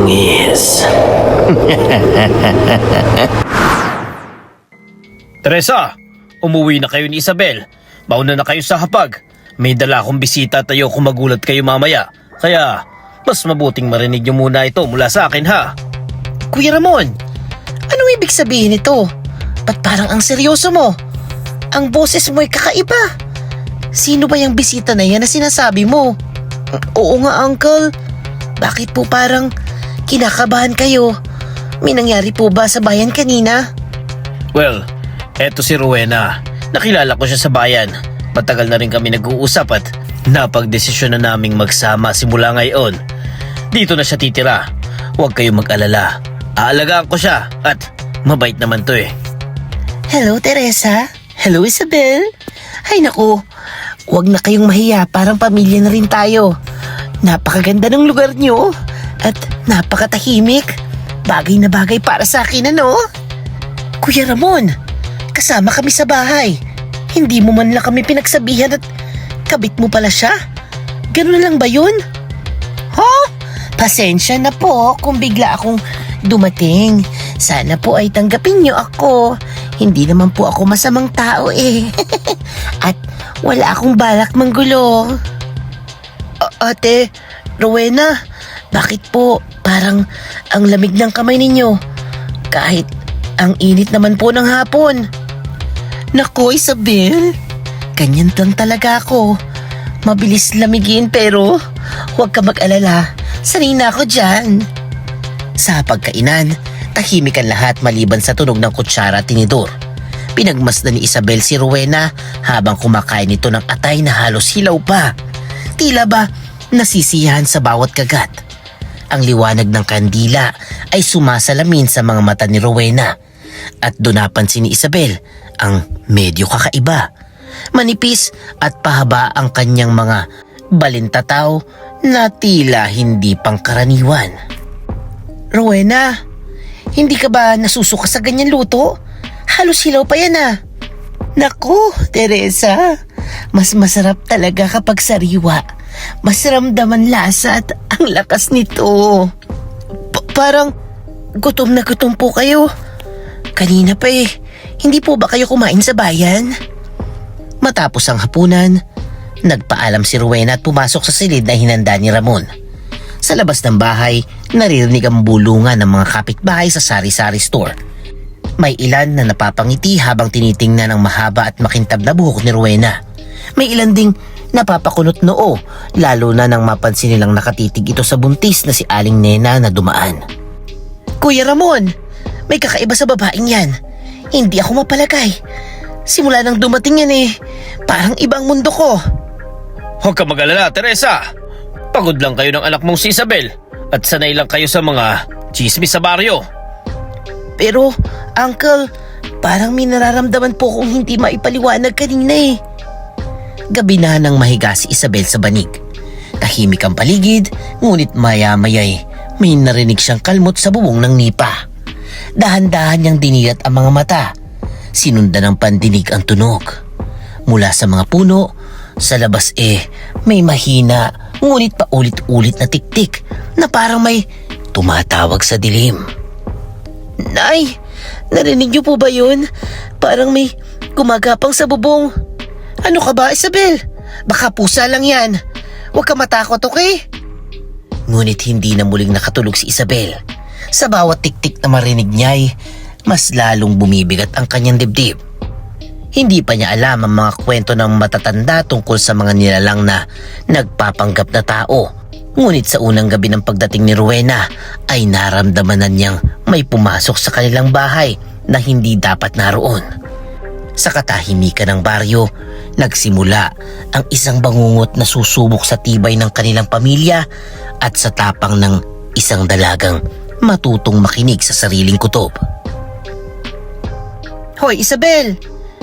bangis. Teresa, umuwi na kayo ni Isabel. Mauna na kayo sa hapag. May dala akong bisita at ayoko magulat kayo mamaya. Kaya, mas mabuting marinig niyo muna ito mula sa akin ha. Kuya Ramon, anong ibig sabihin nito? Ba't parang ang seryoso mo? Ang boses mo'y kakaiba. Sino ba yung bisita na yan na sinasabi mo? Oo nga, Uncle. Bakit po parang kinakabahan kayo? May nangyari po ba sa bayan kanina? Well, eto si Rowena. Nakilala ko siya sa bayan. Matagal na rin kami nag-uusap at napagdesisyon na naming magsama simula ngayon. Dito na siya titira. Huwag kayong mag-alala. Aalagaan ko siya at mabait naman to eh. Hello, Teresa. Hello, Isabel. Ay naku, huwag na kayong mahiya, parang pamilya na rin tayo. Napakaganda ng lugar nyo at napakatahimik. Bagay na bagay para sa akin, ano? Kuya Ramon, kasama kami sa bahay. Hindi mo man lang kami pinagsabihan at kabit mo pala siya? Ganun lang ba yun? Pasensya na po kung bigla akong dumating. Sana po ay tanggapin niyo ako. Hindi naman po ako masamang tao eh. At wala akong balak manggulo. Ate, Rowena, bakit po parang ang lamig ng kamay ninyo? Kahit ang init naman po ng hapon. Naku, Isabel, ganyan lang talaga ako. Mabilis lamigin pero huwag ka mag-alala. Sanay na ako dyan. Sa pagkainan, tahimik ang lahat maliban sa tunog ng kutsara at tinidor. Pinagmasdan ni Isabel si Rowena habang kumakain ito ng atay na halos hilaw pa. Tila ba nasisiyahan sa bawat kagat. Ang liwanag ng kandila ay sumasalamin sa mga mata ni Rowena. At doon napansin ni Isabel ang medyo kakaiba. Manipis at pahaba ang kanyang mga balintataw na tila hindi pangkaraniwan. Rowena, hindi ka ba nasusuka sa ganyan luto? Halos hilaw pa yan ah. Naku, Teresa, mas masarap talaga kapag sariwa. Mas ramdaman lasa at ang lakas nito. Parang gutom na gutom po kayo. Kanina pa eh, hindi po ba kayo kumain sa bayan? Matapos ang hapunan, nagpaalam si Rowena at pumasok sa silid na hinanda ni Ramon. Sa labas ng bahay, naririnig ang bulungan ng mga kapitbahay sa sari-sari store. May ilan na napapangiti habang tinitingnan ang mahaba at makintab na buhok ni Rowena. May ilan ding napapakunot noo, lalo na nang mapansin nilang nakatitig ito sa buntis na si Aling Nena na dumaan. Kuya Ramon, may kakaiba sa babaeng yan. Hindi ako mapalagay. Simula nang dumating yan eh, parang ibang mundo ko. Huwag ka mag-alala, Teresa. Pagod lang kayo ng anak mong si Isabel at sanay lang kayo sa mga chismis sa baryo. Pero, Uncle, parang may nararamdaman po kung hindi maipaliwanag kanina eh. Gabi na nang mahiga si Isabel sa banig. Tahimik ang paligid, ngunit maya-maya'y may narinig siyang kalmot sa bubong ng nipa. Dahan-dahan niyang dinilat ang mga mata. Sinundan ng pandinig ang tunog. Mula sa mga puno, sa labas may mahina ngunit paulit-ulit na tiktik na parang may tumatawag sa dilim. Nay, narinig niyo po ba yun? Parang may gumagapang sa bubong. Ano ka ba, Isabel? Baka pusa lang yan. Huwag ka matakot, okay? Ngunit hindi na muling nakatulog si Isabel. Sa bawat tiktik na marinig niya'y mas lalong bumibigat ang kanyang dibdib. Hindi pa niya alam ang mga kwento ng matatanda tungkol sa mga nilalang na nagpapanggap na tao. Ngunit sa unang gabi ng pagdating ni Rowena ay naramdaman na niyang may pumasok sa kanilang bahay na hindi dapat naroon. Sa katahimikan ng baryo, nagsimula ang isang bangungot na susubok sa tibay ng kanilang pamilya at sa tapang ng isang dalagang matutong makinig sa sariling kutob. Hoy, Isabel!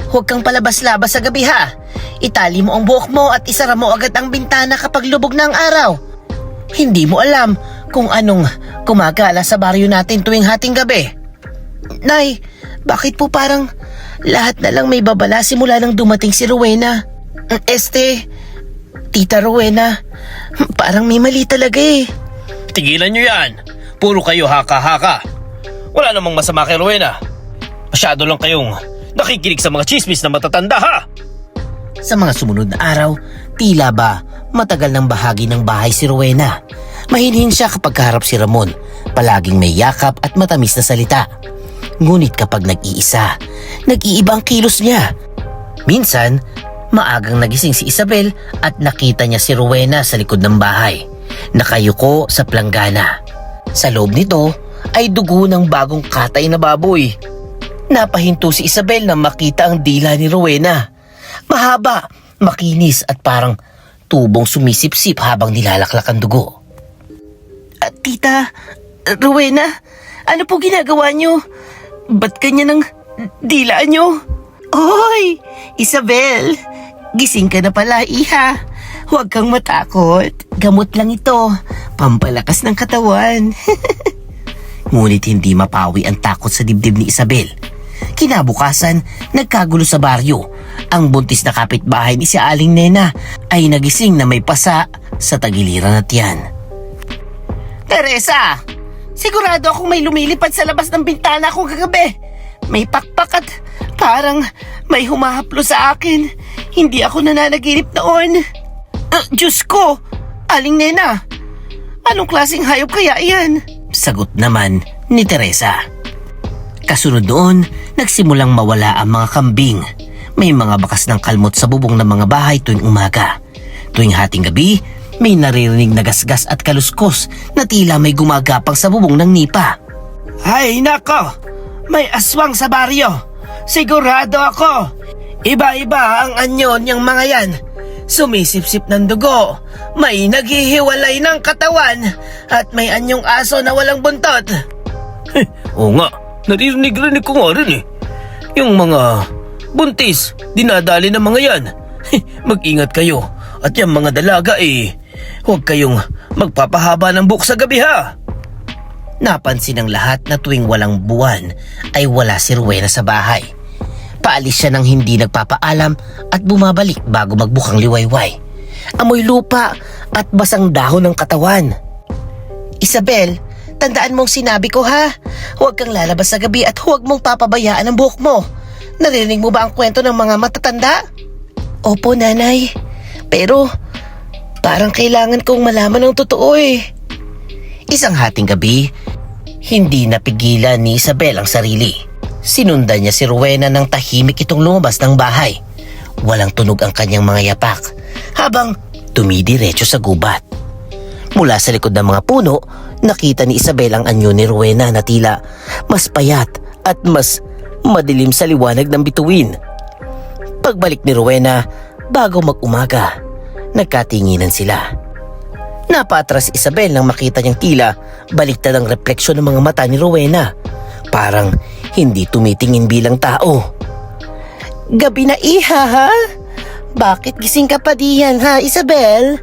Huwag kang palabas-labas sa gabi ha. Itali mo ang buhok mo at isara mo agad ang bintana kapag lubog na ang araw. Hindi mo alam kung anong gumagala sa baryo natin tuwing hating gabi. Nay, bakit po parang lahat na lang may babala simula nang dumating si Rowena? Tita Rowena, parang may mali talaga eh. Tigilan niyo yan. Puro kayo haka-haka. Wala namang masama kay Rowena. Masyado lang kayong nakikinig sa mga chismis na matatanda ha. Sa mga sumunod na araw, tila ba matagal ng bahagi ng bahay si Rowena. Mahinhin siya kapag kaharap si Ramon. Palaging may yakap at matamis na salita. Ngunit kapag nag-iisa, nag-iiba ang kilos niya. Minsan, maagang nagising si Isabel at nakita niya si Rowena sa likod ng bahay, nakayuko sa planggana. Sa loob nito ay dugo ng bagong katay na baboy. Napahinto si Isabel na makita ang dila ni Rowena. Mahaba, makinis at parang tubong sumisip-sip habang nilalaklak ang dugo. Tita, Rowena, ano po ginagawa niyo? Ba't kanya ng dila niyo? Oy, Isabel, gising ka na pala, iha. Huwag kang matakot. Gamot lang ito, pampalakas ng katawan. Ngunit hindi mapawi ang takot sa dibdib ni Isabel. Kinabukasan, nagkagulo sa baryo. Ang buntis na kapitbahay ni si Aling Nena ay nagising na may pasa sa tagiliran na tiyan. Teresa, sigurado akong may lumilipad sa labas ng bintana ko kagabi. May pakpak at parang may humahaplo sa akin. Hindi ako nananaginip noon. Diyos ko, Aling Nena, anong klaseng hayop kaya iyan? Sagot naman ni Teresa. Kasunod noon, nagsimulang mawala ang mga kambing. May mga bakas ng kalmot sa bubong ng mga bahay tuwing umaga. Tuwing hating gabi, may naririnig na gasgas at kaluskos na tila may gumagapang sa bubong ng nipa. Ay nako, may aswang sa baryo. Sigurado ako. Iba-iba ang anyo niyang mga yan. Sumisip-sip ng dugo, may naghihiwalay ng katawan at may anyong aso na walang buntot. Oo nga, naririnig ko nga rin eh. Yung mga buntis, dinadali ng mga yan. Mag-ingat kayo at yung mga dalaga huwag kayong magpapahaba ng buhok sa gabi ha. Napansin ng lahat na tuwing walang buwan ay wala si Rowena sa bahay. Paalis siya ng hindi nagpapaalam at bumabalik bago magbukang liwayway. Amoy lupa at basang dahon ng katawan. Isabel, tandaan mong sinabi ko ha. Huwag kang lalabas sa gabi at huwag mong papabayaan ang buhok mo. Narinig mo ba ang kwento ng mga matatanda? Opo, nanay. Pero parang kailangan kong malaman ang totoo eh. Isang hating gabi, hindi napigilan ni Isabel ang sarili. Sinundan niya si Rowena nang tahimik itong lumabas ng bahay. Walang tunog ang kanyang mga yapak habang tumidiretso sa gubat. Mula sa likod ng mga puno, nakita ni Isabel ang anyo ni Rowena na tila mas payat at mas madilim sa liwanag ng bituin. Pagbalik ni Rowena, bago mag-umaga, nagkatinginan sila. Napatras si Isabel nang makita niyang tila baliktad ang refleksyon ng mga mata ni Rowena. Parang hindi tumitingin bilang tao. Gabi na iha ha? Bakit gising ka pa diyan ha, Isabel?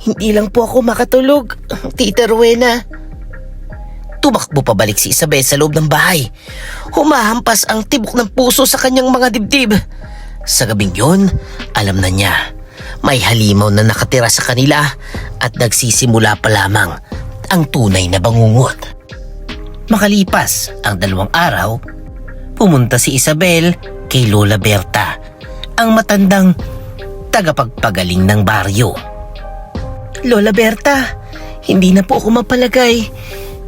Hindi lang po ako makatulog, Tita Rowena. Tumakbo pabalik si Isabel sa loob ng bahay. Humahampas ang tibok ng puso sa kanyang mga dibdib. Sa gabing yun, alam na niya. May halimaw na nakatira sa kanila at nagsisimula pa lamang ang tunay na bangungot. Makalipas ang 2 araw, pumunta si Isabel kay Lola Berta, ang matandang tagapagpagaling ng baryo. Lola Berta, hindi na po ako mapalagay.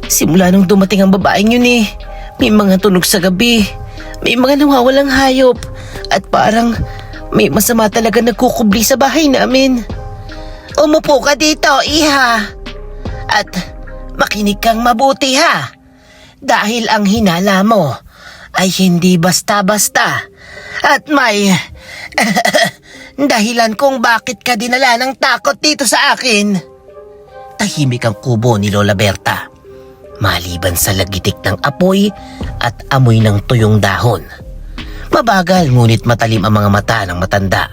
Simula nung dumating ang babaeng yun may mga tunog sa gabi, may mga nawawalang hayop, at parang may masama talaga nagkukubli sa bahay namin. Umupo ka dito, iha. At makinig kang mabuti ha. Dahil ang hinala mo ay hindi basta-basta. At may dahilan kung bakit ka dinala ng takot dito sa akin. Tahimik ang kubo ni Lola Berta, maliban sa lagitik ng apoy at amoy ng tuyong dahon. Mabagal ngunit matalim ang mga mata ng matanda.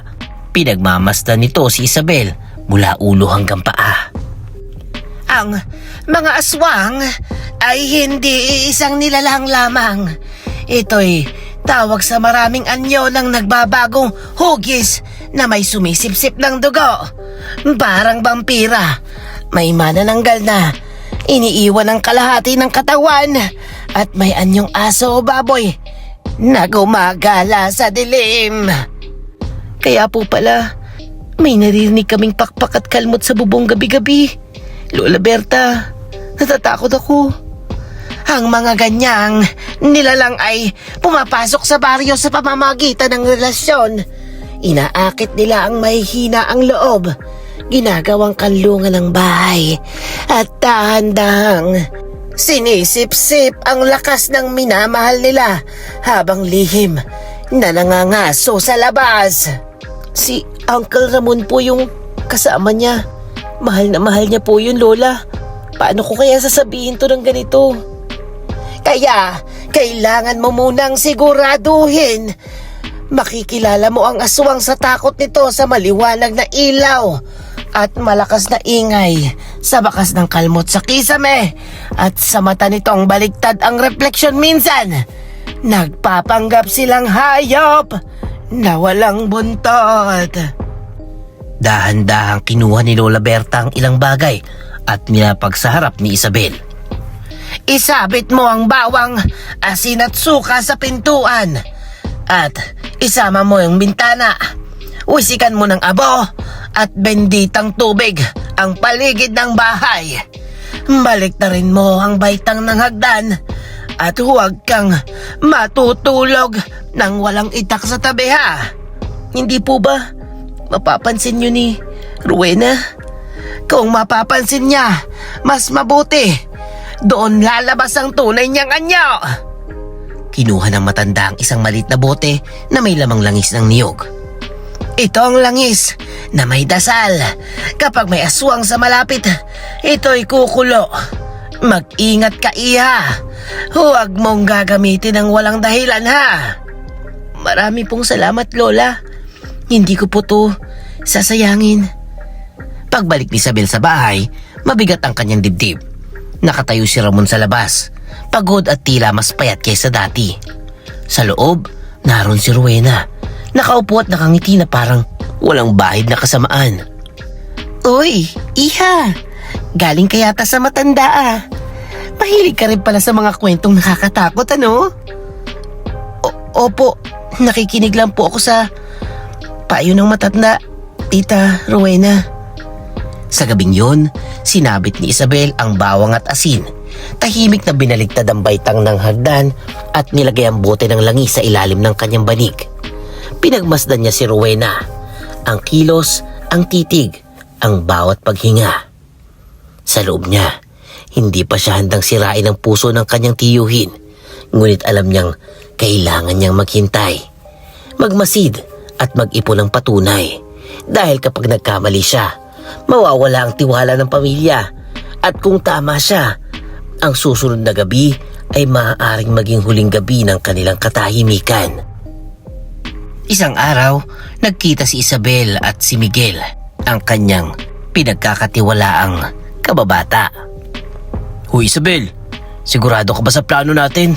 Pinagmamasdan nito si Isabel mula ulo hanggang paa. Ang mga aswang ay hindi isang nilalang lamang. Ito'y tawag sa maraming anyo ng nagbabagong hugis na may sumisipsip ng dugo. Parang vampira. May manananggal na iniiwan ang kalahati ng katawan at may anyong aso o baboy na gumagala sa dilim. Kaya po pala, may naririnig kaming pakpak at kalmot sa bubong gabi-gabi. Lola Berta, natatakot ako. Ang mga ganyang nilalang ay pumapasok sa baryo sa pamamagitan ng relasyon. Inaakit nila ang mahihina ang loob, ginagawang kanlungan ng bahay at dahan-dahang sinisip-sip ang lakas ng minamahal nila habang lihim na nangangaso sa labas. Si Uncle Ramon po yung kasama niya. Mahal na mahal niya po yun, Lola. Paano ko kaya sasabihin to ng ganito? Kaya, kailangan mo munang siguraduhin. Makikilala mo ang aswang sa takot nito sa maliwanag na ilaw at malakas na ingay sa bakas ng kalmot sa kisame at sa mata nitong baliktad ang refleksyon minsan. Nagpapanggap silang hayop na walang buntot. Dahan-dahang kinuha ni Lola Berta ang ilang bagay at nilapag sa harap ni Isabel. Isabit mo ang bawang, asin at suka sa pintuan. At isama mo yung bintana. Wisikan mo ng abo at benditang tubig ang paligid ng bahay. Balik na rin mo ang baitang ng hagdan at huwag kang matutulog nang walang itak sa tabi, ha? Hindi po ba mapapansin nyo ni Rowena? Kung mapapansin niya, mas mabuti. Doon lalabas ang tunay niyang anyo. Kinuha ng matanda ang isang maliit na bote na may lamang langis ng niyog. Ito ang langis na may dasal. Kapag may aswang sa malapit, ito'y kukulo. Mag-ingat ka, iha. Huwag mong gagamitin ng walang dahilan, ha? Marami pong salamat, Lola. Hindi ko po to sasayangin. Pagbalik ni Isabel sa bahay, mabigat ang kanyang dibdib. Nakatayo si Ramon sa labas, pagod at tila mas payat kaysa dati. Sa loob, naroon si Rowena. Nakaupo at nakangiti na parang walang bahid na kasamaan. Uy, iha. Galing ka yata sa matanda, ah. Mahilig ka rin pala sa mga kwentong nakakatakot, ano? Opo, nakikinig lang po ako sa payo ng matanda, Tita Rowena. Sa gabing yon, sinabit ni Isabel ang bawang at asin. Tahimik na binaligtad ang baitang ng hagdan at nilagay ang bote ng langis sa ilalim ng kanyang banig. Pinagmasdan niya si Rowena. Ang kilos, ang titig, ang bawat paghinga. Sa loob niya, hindi pa siya handang sirain ang puso ng kanyang tiyuhin. Ngunit alam niyang kailangan niyang maghintay, magmasid at mag-ipon ng patunay. Dahil kapag nagkamali siya, mawawala ang tiwala ng pamilya. At kung tama siya, ang susunod na gabi ay maaaring maging huling gabi ng kanilang katahimikan. Isang araw, nagkita si Isabel at si Miguel, ang kanyang pinagkakatiwalaang kababata. Huy Isabel, sigurado ka ba sa plano natin?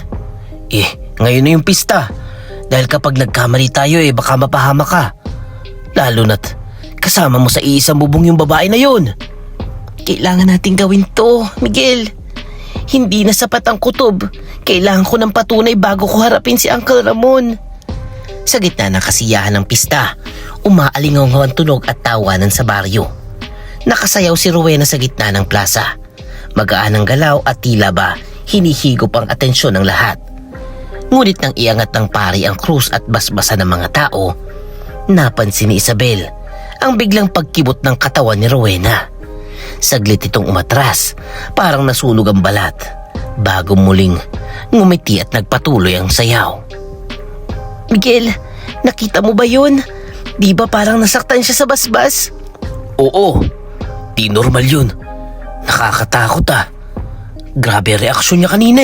Ngayon na yung pista. Dahil kapag nagkamali tayo baka mapahama ka. Lalo na't kasama mo sa iisang bubong yung babae na yun. Kailangan nating gawin to, Miguel. Hindi na sapat ang kutob. Kailangan ko ng patunay bago ko harapin si Uncle Ramon. Sa gitna ng kasiyahan ng pista, umaalingaw ang tunog at tawanan sa baryo. Nakasayaw si Rowena sa gitna ng plaza. Magaan ang galaw at tila ba hinihigop ang atensyon ng lahat. Ngunit nang iangat ng pari ang krus at basbasa ng mga tao, napansin ni Isabel ang biglang pagkibot ng katawan ni Rowena. Saglit itong umatras, parang nasunog ang balat, bago muling ngumiti at nagpatuloy ang sayaw. Miguel, nakita mo ba yun? Di ba parang nasaktan siya sa basbas? Oo, di normal yun. Nakakatakot ah. Grabe reaksyon niya kanina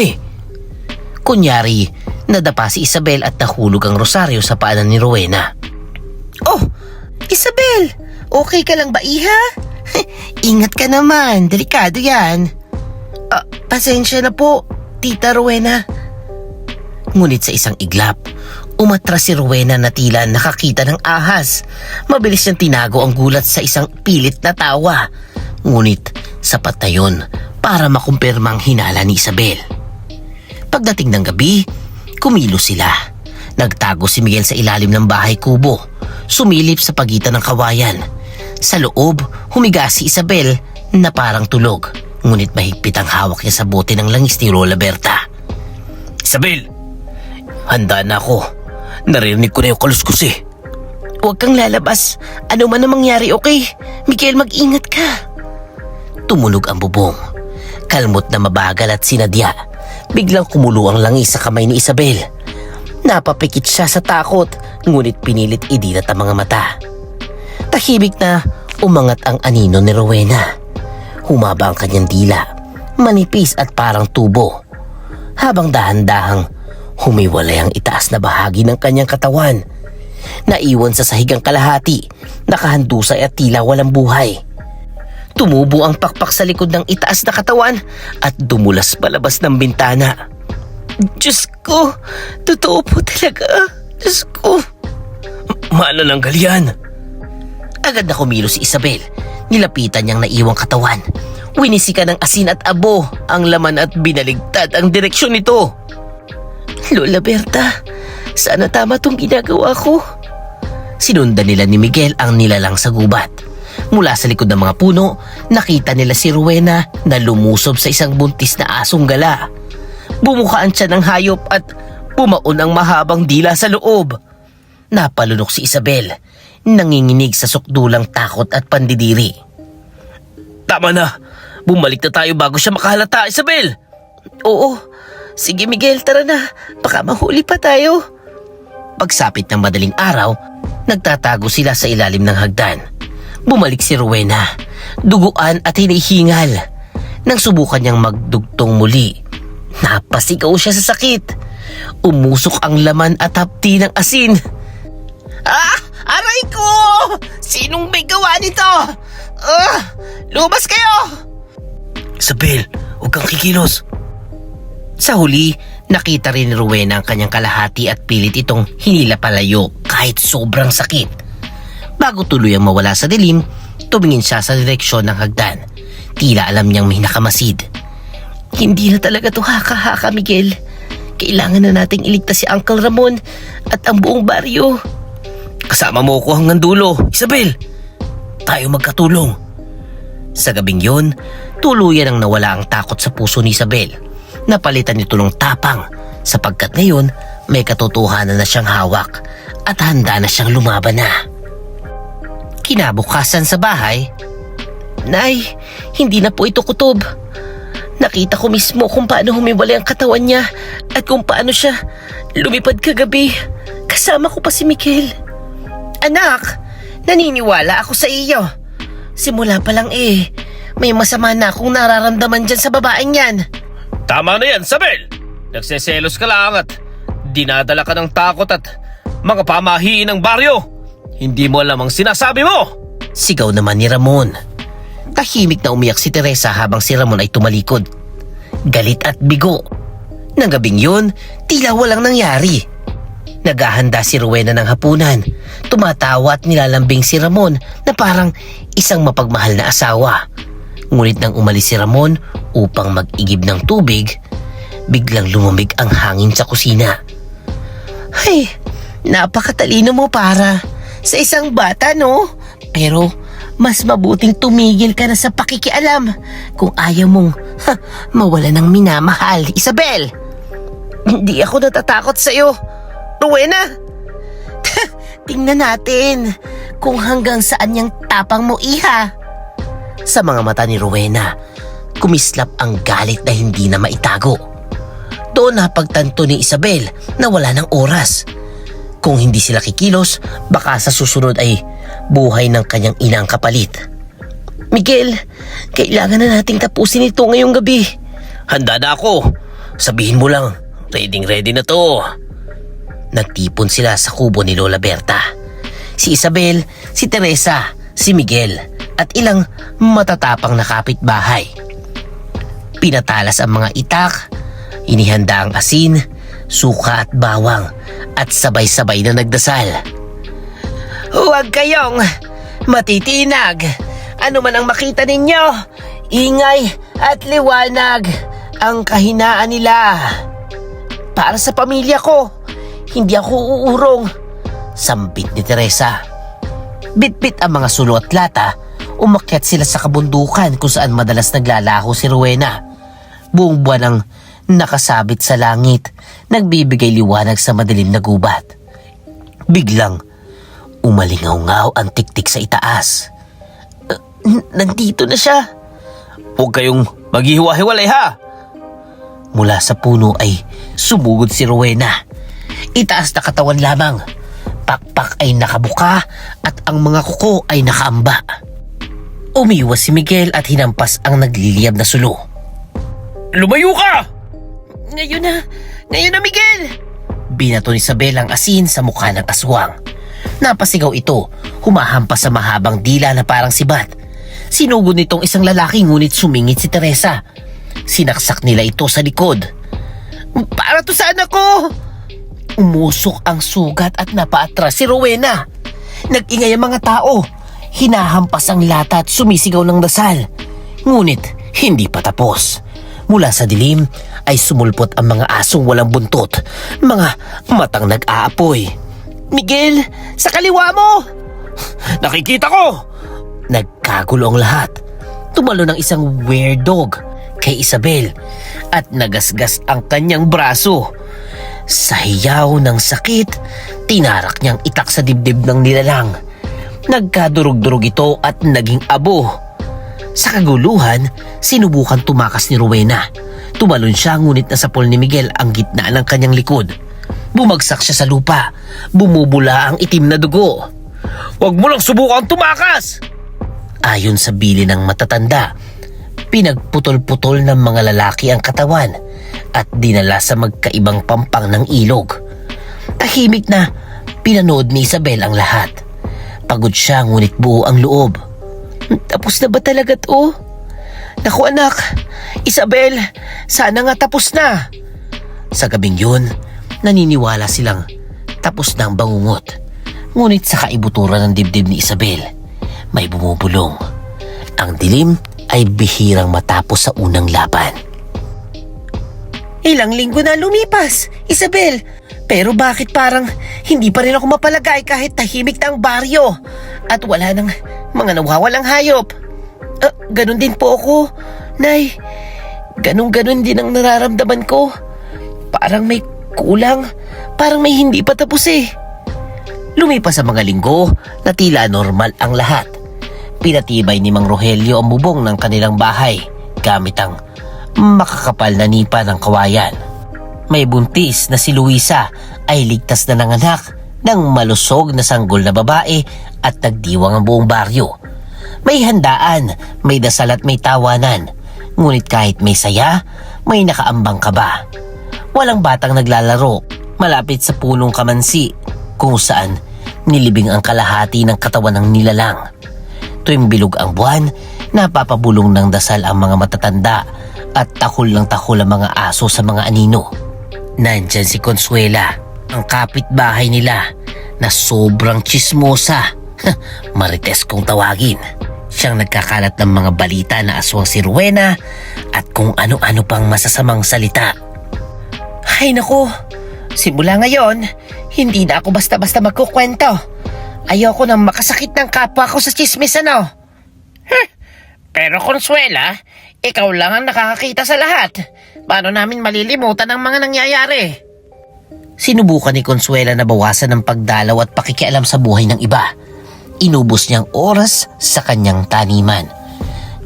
Kunyari, nadapa si Isabel at nahulog ang rosaryo sa paanan ni Rowena. Oh, Isabel! Okay ka lang ba, iha? Ingat ka naman, delikado yan. Pasensya na po, Tita Rowena. Ngunit sa isang iglap, umatras si Rowena na tila nakakita ng ahas. Mabilis niyang tinago ang gulat sa isang pilit na tawa. Ngunit sapat na yun para makumpirma ang hinala ni Isabel. Pagdating ng gabi, kumilos sila. Nagtago si Miguel sa ilalim ng bahay kubo, sumilip sa pagitan ng kawayan. Sa loob, humiga si Isabel na parang tulog, ngunit mahigpit ang hawak niya sa bote ng langis ni Lola Berta. Isabel, handa na ako. Narinig ko na yung kaluskos eh. Huwag kang lalabas. Ano man ang mangyari, okay? Miguel, mag-ingat ka. Tumunog ang bubong. Kalmot na mabagal at sinadya. Biglang kumulo ang langis sa kamay ni Isabel. Napapikit siya sa takot, ngunit pinilit idilat ang mga mata. Tahimik na umangat ang anino ni Rowena. Humaba ang kanyang dila, manipis at parang tubo. Habang dahan-dahang humiwalay ang itaas na bahagi ng kanyang katawan. Naiwan sa sahigang kalahati, nakahandusay at tila walang buhay. Tumubo ang pakpak sa likod ng itaas na katawan at dumulas palabas ng bintana. Diyos ko, totoo po talaga. Diyos ko. Manananggal yan. Agad na kumilos si Isabel. Nilapitan niyang naiwang katawan. Winisikan ng asin at abo ang laman at binaligtad ang direksyon nito. Lola Berta, sana tama tong ginagawa ko. Sinundan nila ni Miguel ang nilalang sa gubat. Mula sa likod ng mga puno, nakita nila si Rowena na lumusob sa isang buntis na asong gala. Bumukaan siya ng hayop at bumaon ang mahabang dila sa loob. Napalunok si Isabel, nanginginig sa sukdulang takot at pandidiri. Tama na. Bumalik na tayo bago siya makahalata, Isabel. Oo. Sige Miguel, tara na. Baka mahuli pa tayo. Pagsapit ng madaling araw, nagtatago sila sa ilalim ng hagdan. Bumalik si Rowena, duguan at hinihingal. Nang subukan niyang magdugtong muli, napasigaw siya sa sakit. Umusok ang laman at hapti ng asin. Aray ko! Sinong may gawa nito? Lumabas kayo! Isabel, huwag kang kikilos. Sa huli, nakita rin ni Rowena ang kanyang kalahati at pilit itong hinila palayo kahit sobrang sakit. Bago tuluyang mawala sa dilim, tumingin siya sa direksyon ng hagdan. Tila alam niyang may nakamasid. Hindi na talaga to haka-haka, Miguel. Kailangan na nating iligtas si Uncle Ramon at ang buong baryo. Kasama mo ko hanggang dulo, Isabel. Tayo magkatulong. Sa gabing yun, tuluyan ang nawala ang takot sa puso ni Isabel. Napalitan nito ng tapang sapagkat ngayon may katotohanan na siyang hawak at handa na siyang lumaban na. Kinabukasan sa bahay, Nay, hindi na po ito kutob. Nakita ko mismo kung paano humiwalay ang katawan niya at kung paano siya lumipad kagabi. Kasama ko pa si Miguel. Anak, naniniwala ako sa iyo. Simula pa lang may masama na akong nararamdaman dyan sa babaeng yan. Tama na yan, Isabel. Nagseselos ka lang at dinadala ka ng takot at mga pamahiin ng baryo. Hindi mo alam ang sinasabi mo. Sigaw naman ni Ramon. Tahimik na umiyak si Teresa habang si Ramon ay tumalikod. Galit at bigo. Nang gabing yun, tila walang nangyari. Naghahanda si Rowena ng hapunan. Tumatawa at nilalambing si Ramon na parang isang mapagmahal na asawa. Ngunit nang umalis si Ramon upang mag-igib ng tubig, biglang lumamig ang hangin sa kusina. Ay, napakatalino mo para sa isang bata, no? Pero mas mabuting tumigil ka na sa pakikialam kung ayaw mong mawala ng minamahal, Isabel. Hindi ako natatakot sa'yo, Rowena. Tingnan natin kung hanggang saan yung tapang mo, iha. Sa mga mata ni Rowena, kumislap ang galit na hindi na maitago. Doon napagtanto ni Isabel na wala ng oras. Kung hindi sila kikilos, baka sa susunod ay buhay ng kanyang ina ang kapalit. Miguel, kailangan na nating tapusin ito ngayong gabi. Handa na ako. Sabihin mo lang, ready na to. Nagtipon sila sa kubo ni Lola Berta. Si Isabel, si Teresa, si Miguel at ilang matatapang na kapitbahay. Pinatalas ang mga itak, inihanda ang asin, suka at bawang at sabay-sabay na nagdasal. Huwag kayong matitinag. Ano man ang makita ninyo, ingay at liwanag ang kahinaan nila. Para sa pamilya ko, hindi ako uurong. Sambit ni Teresa. Bit-bit ang mga sulo at lata, umakyat sila sa kabundukan kung saan madalas naglalaho si Rowena. Buong buwan ang nakasabit sa langit, nagbibigay liwanag sa madilim na gubat. Biglang, umalingaw-ngaw ang tiktik sa itaas. Nandito na siya. Huwag kayong maghihiwa-hiwalay ha! Mula sa puno ay sumugod si Rowena. Itaas na katawan lamang. Pakpak ay nakabuka at ang mga kuko ay nakaamba. Umiwas si Miguel at hinampas ang nagliliyab na sulo. Lumayo ka! Ngayon na Miguel! Binato ni Isabel ang asin sa mukha ng aswang. Napasigaw ito, humahampas sa mahabang dila na parang sibat. Sinugod nitong isang lalaki ngunit sumingit si Teresa. Sinaksak nila ito sa likod. Para to saan ako? Umusok ang sugat at napaatras si Rowena. Nag-ingay ang mga tao. Hinahampas ang lata at sumisigaw ng dasal. Ngunit hindi pa tapos. Mula sa dilim ay sumulpot ang mga asong walang buntot. Mga matang nag-aapoy. Miguel, sa kaliwa mo! Nakikita ko! Nagkagulo ang lahat. Tumalo ng isang weird-dog kay Isabel at nagasgas ang kanyang braso. Sa hiyaw ng sakit, tinarak niyang itak sa dibdib ng nilalang. Nagkadurog-durog ito at naging abo. Sa kaguluhan, sinubukan tumakas ni Rowena. Tumalon siya ngunit nasapol ni Miguel ang gitna ng kanyang likod. Bumagsak siya sa lupa. Bumubula ang itim na dugo. Huwag mo lang subukan tumakas! Ayon sa bili ng matatanda, pinagputol-putol ng mga lalaki ang katawan at dinala sa magkaibang pampang ng ilog. Tahimik na pinanood ni Isabel ang lahat. Pagod siya ngunit buo ang loob. Tapos na ba talaga to? Naku anak, Isabel, sana nga tapos na. Sa gabing yun, naniniwala silang tapos na ang bangungot. Ngunit sa kaibuturan ng dibdib ni Isabel, may bumubulong. Ang dilim ay bihirang matapos sa unang laban. Ilang linggo na lumipas, Isabel. Pero bakit parang hindi pa rin ako mapalagay kahit tahimik na ang baryo at wala nang mga nawawalang hayop? Ganun din po ako, Nay. Ganun din ang nararamdaman ko. Parang may kulang, parang may hindi pa tapos eh. Lumipas ang mga linggo na tila normal ang lahat. Pinatibay ni Mang Rogelio ang bubong ng kanilang bahay gamit ang makakapal na nipa ng kawayan. May buntis na si Luisa ay ligtas na nanganak ng malusog na sanggol na babae at nagdiwang ang buong baryo. May handaan, may dasal at may tawanan. Ngunit kahit may saya, may nakaambang kaba. Walang batang naglalaro malapit sa punong kamansi kung saan nilibing ang kalahati ng katawan ng nilalang. Tuwing bilog ang buwan, napapabulong ng dasal ang mga matatanda at takol ng takol ang mga aso sa mga anino. Nandyan si Consuela, ang kapitbahay nila na sobrang tsismosa. Marites kung tawagin. Siyang nagkakalat ng mga balita na aswang si Rowena at kung ano-ano pang masasamang salita. Ay nako, simula ngayon, hindi na ako basta-basta magkukwento. Ayoko nang makasakit ng kapwa ko sa chismis ano. Pero Consuela, ikaw lang ang nakakakita sa lahat. Paano namin malilimutan ang mga nangyayari? Sinubukan ni Consuela na bawasan ng pagdalaw at pakikialam sa buhay ng iba. Inubos niyang oras sa kanyang taniman.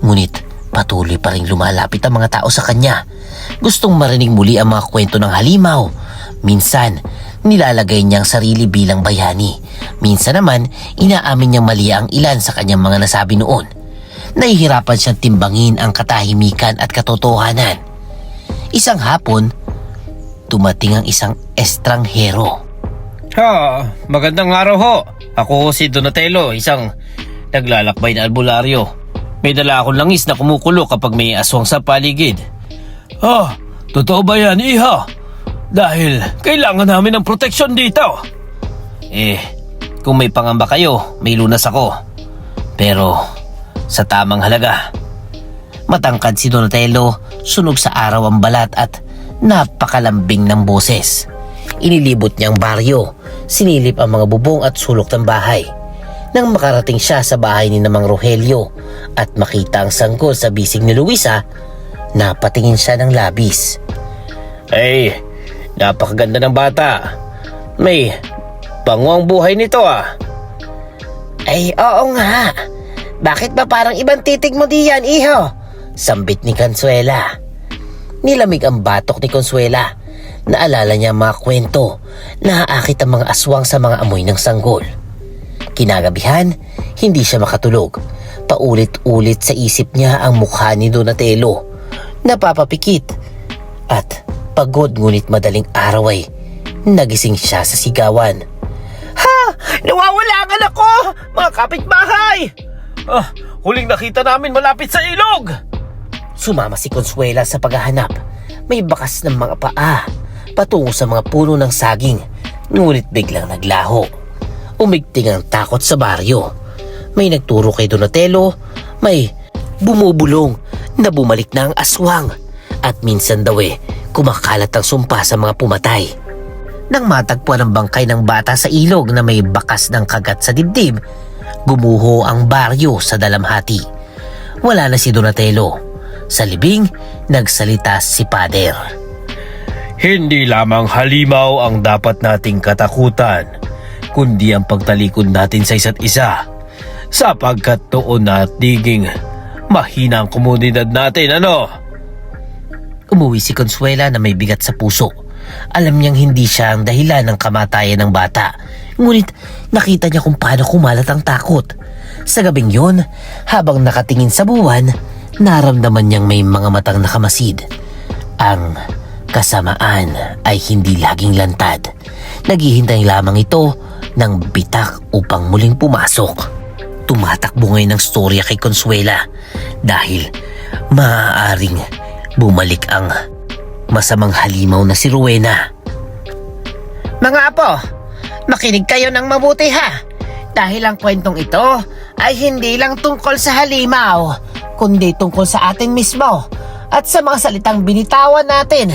Ngunit patuloy pa rin lumalapit ang mga tao sa kanya. Gustong marinig muli ang mga kwento ng halimaw. Minsan, nilalagay niyang sarili bilang bayani. Minsan naman, inaamin niyang mali ang ilan sa kanyang mga nasabi noon. Nahihirapan siyang timbangin ang katahimikan at katotohanan. Isang hapon, dumating ang isang estranghero. Magandang araw ho. Ako si Donatello, isang naglalakbay na albularyo. May dala akong langis na kumukulo kapag may aswang sa paligid. Totoo ba yan, iha? Dahil kailangan namin ng proteksyon dito. Kung may pangamba kayo, may lunas ako. Pero sa tamang halaga. Matangkad si Donatello, sunog sa araw ang balat at napakalambing ng boses. Inilibot niya ang baryo, sinilip ang mga bubong at sulok ng bahay. Nang makarating siya sa bahay ni Mang Rogelio at makita ang sanggol sa bisig ni Luisa, napatingin siya ng labis. Ay, napakaganda ng bata. May bango ang buhay nito ah. Ay, oo nga. Bakit ba parang ibang titig mo diyan, iho? Sambit ni Consuela. Nilamig ang batok ni Consuela. Naalala niya ang mga kwento. Naaakit ang mga aswang sa mga amoy ng sanggol. Kinagabihan, hindi siya makatulog. Paulit-ulit sa isip niya ang mukha ni Donatello. Napapapikit. At pagod ngunit madaling araw ay nagising siya sa sigawan. Ha! Nawawala ang anak ko! Mga kapitbahay! Huling nakita namin malapit sa ilog! Sumama si Consuela sa paghahanap. May bakas ng mga paa patungo sa mga puno ng saging, ngunit biglang naglaho. Umigting ang takot sa baryo. May nagturo kay Donatello, may bumubulong na bumalik na ang aswang, at minsan daw kumakalat ang sumpa sa mga pumatay. Nang matagpuan ang bangkay ng bata sa ilog na may bakas ng kagat sa dibdib, gumuho ang baryo sa dalamhati. Wala na si Donatello. Sa libing, nagsalita si Pader. Hindi lamang halimaw ang dapat nating katakutan, kundi ang pagtalikod natin sa isa't isa. Sapagkat doon natiging mahina ang komunidad natin, ano? Umuwi si Consuela na may bigat sa puso. Alam niyang hindi siya ang dahilan ng kamatayan ng bata. Ngunit nakita niya kung paano kumalat ang takot. Sa gabing yon, habang nakatingin sa buwan, naramdaman niyang may mga matang nakamasid. Ang kasamaan ay hindi laging lantad. Naghihintay lamang ito ng bitak upang muling pumasok. Tumatakbo ngayon ang storya kay Consuela dahil maaaring bumalik ang masamang halimaw na si Rowena. Mga apo, makinig kayo ng mabuti ha. Dahil ang kwentong ito ay hindi lang tungkol sa halimaw, kundi tungkol sa atin mismo at sa mga salitang binitawan natin.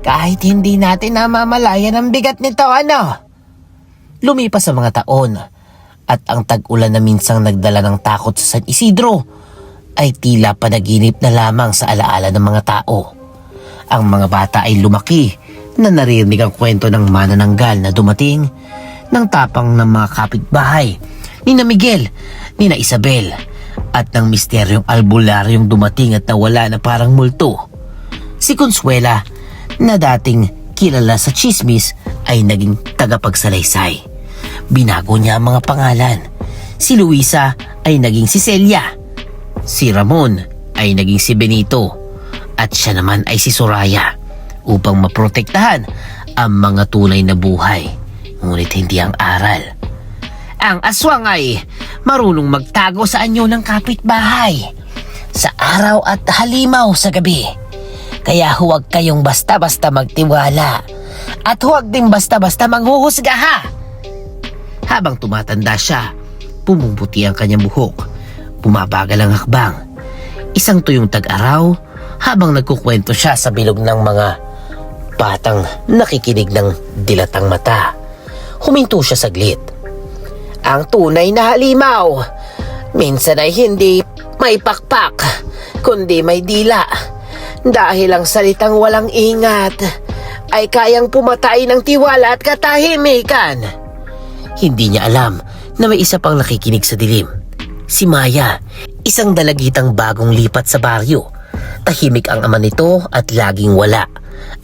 Kahit hindi natin namamalayan ang bigat nito, ano? Lumipas ang mga taon at ang tag-ulan na minsang nagdala ng takot sa San Isidro ay tila panaginip na lamang sa alaala ng mga tao. Ang mga bata ay lumaki na naririnig ang kwento ng manananggal na dumating ng tapang ng mga kapitbahay, ni na Miguel, ni na Isabel, at ng misteryong albularyong dumating at nawala na parang multo. Si Consuela, na dating kilala sa chismis, ay naging tagapagsalaysay. Binago niya ang mga pangalan. Si Luisa ay naging si Celia. Si Ramon ay naging si Benito. At siya naman ay si Soraya, upang maprotektahan ang mga tunay na buhay, ngunit hindi ang aral. Ang aswang ay marunong magtago sa anyo ng kapitbahay, sa araw at halimaw sa gabi. Kaya huwag kayong basta-basta magtiwala at huwag din basta-basta manghuhusga ha. Habang tumatanda siya, pumuputi ang kanyang buhok. Bumabagal ang hakbang. Isang tuyong tag-araw, habang nagkukwento siya sa bilog ng mga batang nakikinig ng dilatang mata, huminto siya saglit. Ang tunay na halimaw, minsan ay hindi may pakpak, kundi may dila. Dahil ang salitang walang ingat ay kayang pumatay ng tiwala at katahimikan. Hindi niya alam na may isa pang nakikinig sa dilim. Si Maya, isang dalagitang bagong lipat sa baryo. Tahimik ang ama nito at laging wala.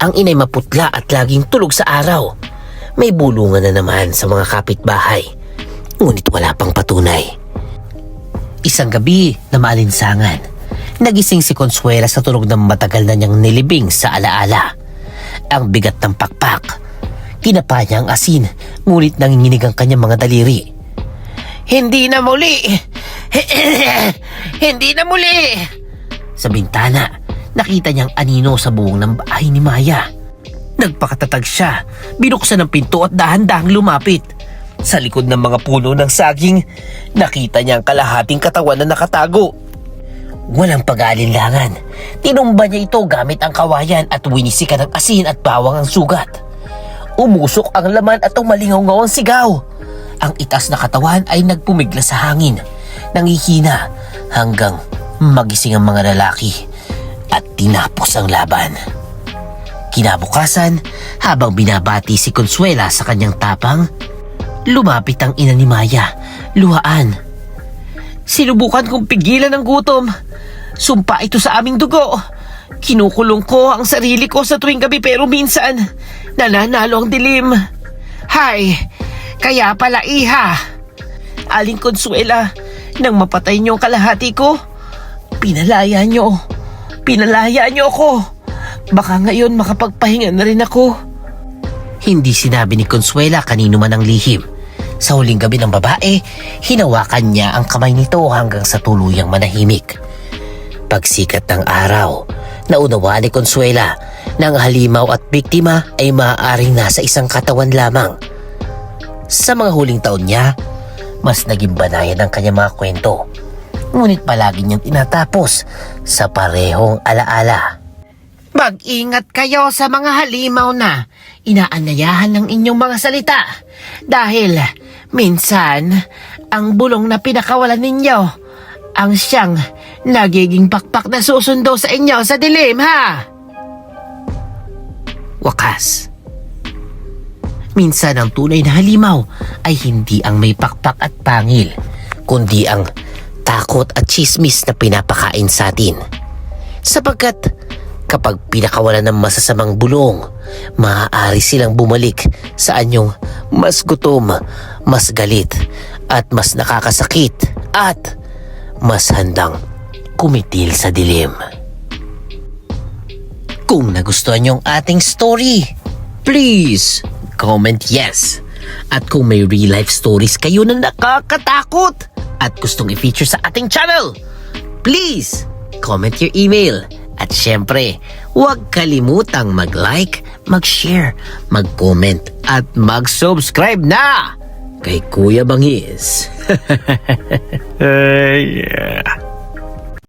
Ang inay maputla at laging tulog sa araw. May bulungan na naman sa mga kapitbahay, ngunit wala pang patunay. Isang gabi na maalinsangan, nagising si Consuela sa tunog ng matagal na niyang nilibing sa alaala. Ang bigat ng pakpak. Kinapa niya ang asin, ngunit nanginginig ang kanyang mga daliri. Hindi na muli! Hindi na muli! Sa bintana, nakita niyang anino sa buwong ng bahay ni Maya. Nagpakatatag siya, binuksan ang pinto at dahan-dahang lumapit. Sa likod ng mga puno ng saging, nakita niya ang kalahating katawan na nakatago. Walang pag-aalinlangan. Tinumba niya ito gamit ang kawayan at winisikan ng asin at bawang ang sugat. Umusok ang laman at umalingaw-ngaw ang sigaw. Ang itas na katawan ay nagpumigla sa hangin, nangihina hanggang magising ang mga lalaki at tinapos ang laban. Kinabukasan, habang binabati si Consuela sa kanyang tapang, lumapit ang ina ni Maya, luhaan. Sinubukan kong pigilan ang gutom. Sumpa ito sa aming dugo. Kinukulong ko ang sarili ko sa tuwing gabi pero minsan nananalo ang dilim. Hay, kaya pala iha. Aling Consuela, nang mapatay niyo ang kalahati ko, pinalaya niyo ako. Baka ngayon makapagpahinga na rin ako. Hindi sinabi ni Consuela kanino man ang lihim. Sa huling gabi ng babae, hinawakan niya ang kamay nito hanggang sa tuluyang manahimik. Pagsikat ng araw, naunawaan ni Consuela na ang halimaw at biktima ay maaaring nasa isang katawan lamang. Sa mga huling taon niya, mas naging banayan ang kanyang mga kwento. Ngunit palagi niyang tinatapos sa parehong alaala. Mag-ingat kayo sa mga halimaw na inaanyayahan ng inyong mga salita dahil minsan ang bulong na pinakawalan ninyo ang siyang nagiging pakpak na susundo sa inyo sa dilim, ha? Wakas. Minsan ang tunay na halimaw ay hindi ang may pakpak at pangil, kundi ang takot at chismis na pinapakain sa atin. Sapagkat kapag pinakawalan ng masasamang bulong, maaari silang bumalik sa anyong mas gutom, mas galit, at mas nakakasakit, at mas handang kumitil sa dilim. Kung nagustuhan niyo ang ating story, please comment yes. At kung may real life stories kayo na nakakatakot at gustong i-feature sa ating channel, please comment your email. At syempre, huwag kalimutang mag-like, mag-share, mag-comment at mag-subscribe na kay Kuya Bangis. Yeah.